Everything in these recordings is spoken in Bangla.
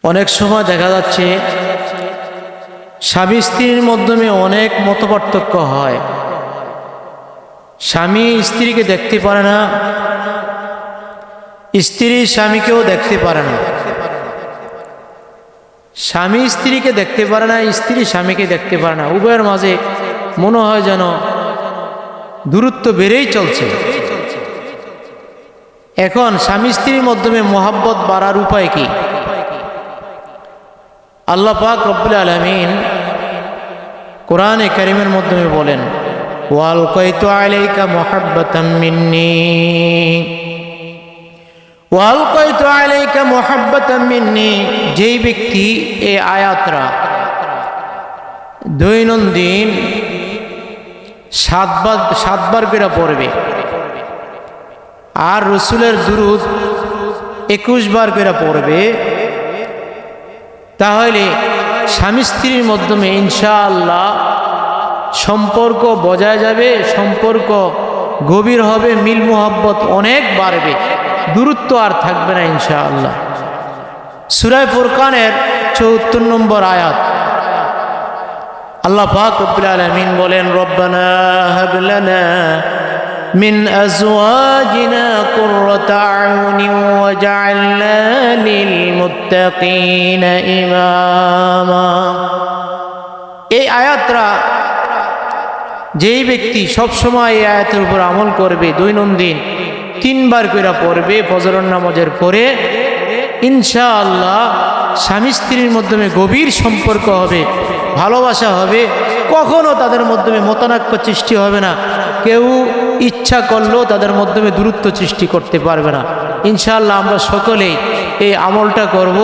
অনেক সময় দেখা যাচ্ছে স্বামী স্ত্রীর মাধ্যমে অনেক মতপার্থক্য হয়। স্বামী স্ত্রীকে দেখতে পারে না, স্ত্রী স্বামীকেও দেখতে পারে না, স্বামী স্ত্রীকে দেখতে পারে না, স্ত্রী স্বামীকে দেখতে পারে না। উভয়ের মাঝে মনে হয় যেন দূরত্ব বেড়েই চলছে। এখন স্বামী স্ত্রীর মাধ্যমে মহাব্বত বাড়ার উপায় কি? আল্লাহ পাক রব্বুল আলামিন কোরআনে কারীমের মাধ্যমে বলেন, ওয়ালকাইতু আলাইকা মুহাব্বাতাম মিন্নী, ওয়ালকাইতু আলাইকা মুহাব্বাতাম মিন্নী। যেই ব্যক্তি এই আয়াতরা দৈনন্দিন সাতবার করে পড়বে আর রসুলের দুরূদ 21 বার করে পড়বে, তাহলে স্বামী স্ত্রীর মাধ্যমে ইনশাআল্লাহ সম্পর্ক বজায় যাবে, সম্পর্ক গভীর হবে, মিল মুহাব্বত অনেক বাড়বে, দূরত্ব আর থাকবে না ইনশাআল্লাহ। সূরা ফুরকানের ৭৪ নম্বর আয়াত আল্লাহ পাক রব্বুল আলামিন বলেন, রব্বানা হাব লানা মিন আজওয়াজিনা কুররাতা আয়ুনিন ওয়াজআলনা লিল মুত্তাকিনা ইমামা। এই আয়াতটা যেই ব্যক্তি সবসময় এই আয়াতের উপর আমল করবে, দৈনন্দিন 3 বার করে পড়বে ফজরের নামাজের পরে, ইনশাআল্লাহ স্বামী স্ত্রীর মাধ্যমে গভীর সম্পর্ক হবে, ভালোবাসা হবে, কখনো তাদের মাধ্যমে মতানৈক্য সৃষ্টি হবে না, কেউ ইচ্ছা করলেও তাদের মাধ্যমে দূরত্ব সৃষ্টি করতে পারবে না। ইনশাআল্লাহ আমরা সকলেই এই আমলটা করব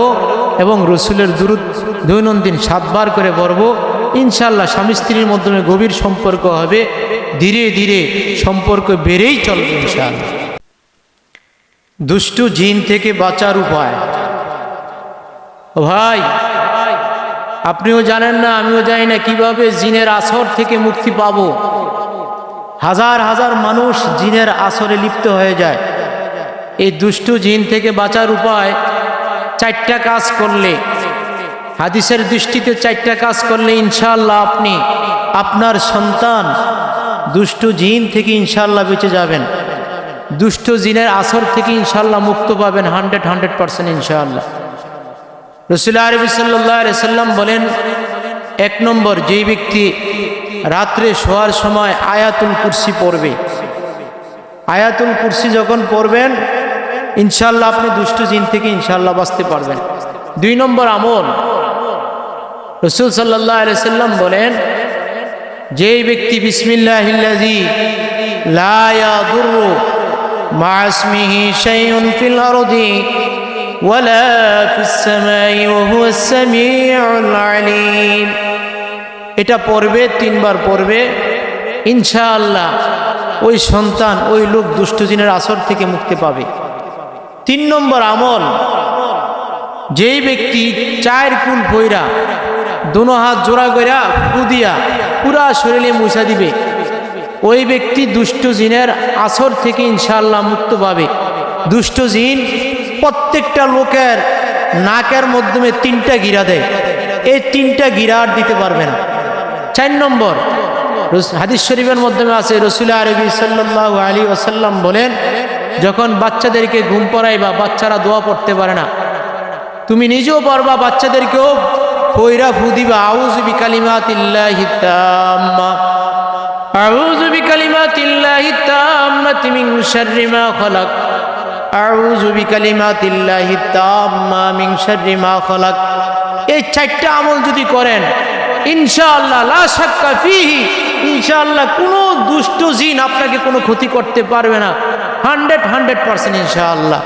এবং রসুলের দুরূদ দৈনন্দিন 7 বার করে পড়ব। ইনশাআল্লাহ স্বামী স্ত্রীর মাধ্যমে গভীর সম্পর্ক হবে, ধীরে ধীরে সম্পর্ক বেড়েই চলবে ইনশাআল্লাহ। দুষ্টু জিন থেকে বাঁচার উপায়। ভাই, আপনিও জানেন না, আমিও জানি না কিভাবে জিনের আসর থেকে মুক্তি পাবো। হাজার হাজার মানুষ জিনের আসরে লিপ্ত হয়ে যায়। এই দুষ্টু জিন থেকে বাঁচার উপায় 4টা কাজ করলে, হাদিসের দৃষ্টিতে 4টা কাজ করলে ইনশাআল্লাহ আপনি আপনার সন্তান দুষ্টু জিন থেকে ইনশাআল্লাহ বেঁচে যাবেন, দুষ্ট জিনের আসর থেকে ইনশাআল্লাহ মুক্ত পাবেন 100% ইনশাআল্লাহ। রাসূল আরবি সাল্লাল্লাহু আলাইহি সাল্লাম বলেন, 1 নম্বর, যেই ব্যক্তি রাত্রে শোয়ার সময় আয়াতুল কুরসি পড়বে, আয়াতুল কুরসি যখন পড়বেন ইনশাআল্লাহ আপনি দুষ্ট জিন থেকে ইনশাআল্লাহ বাঁচতে পারবেন। 2 নম্বর আমল, রাসূল সাল্লাল্লাহু আলাইহি সাল্লাম বলেন, যেই ব্যক্তি বিসমিল্লাহিল্লাযী লা ইয়াদুররু মা ইসমিহি শাইউন ফিল আরদি ওয়ালা ফিস সামাই ওয়া হুয়াস সামিউল আলীম, এটা পড়বে 3 বার পড়বে, ইনশাআল্লাহ ওই সন্তান, ওই লোক দুষ্ট জিনের আসর থেকে মুক্তি পাবে। 3 নম্বর আমল, যেই ব্যক্তি 4 কুল পয়রা দোনো হাত জোড়া কইরা ফু দিয়া পুরা শরীরে মুছা দিবে, ওই ব্যক্তি দুষ্ট জিনের আসর থেকে ইনশাআল্লাহ মুক্ত পাবে। দুষ্ট জিন প্রত্যেকটা লোকের নাকের মাধ্যমে 3টা গিরা দেয়, এই 3টা গিরা আর দিতে পারবে না। 4 নম্বর, হাদিস শরীফের মাধ্যমে আছে, রাসূল আরবি সাল্লাল্লাহু আলাইহি ওয়াসাল্লাম বলেন, যখন বাচ্চাদেরকে ঘুম পড়াইবা, বাচ্চারা দোয়া পড়তে পারে না, তুমি নিজেও পড়বা, বাচ্চাদেরকেও পয়রা ফু দিবা, আউযু বিকালিমাতিল্লাহি তাম্মা, আউযু বিকালিমাতিল্লাহি তাম্মাতি মিন শাররি মা খালাক, আউযু বিকালিমাতিল্লাহি তাম্মা মিন শাররি মা খালাক। এই 4টা আমল যদি করেন ইনশাআল্লাহ লা শাক্কা ফিহি, ইনশাআল্লাহ কোনো দুষ্ট জিন আপনাকে কোনো ক্ষতি করতে পারবে না, 100% ইনশাআল্লাহ।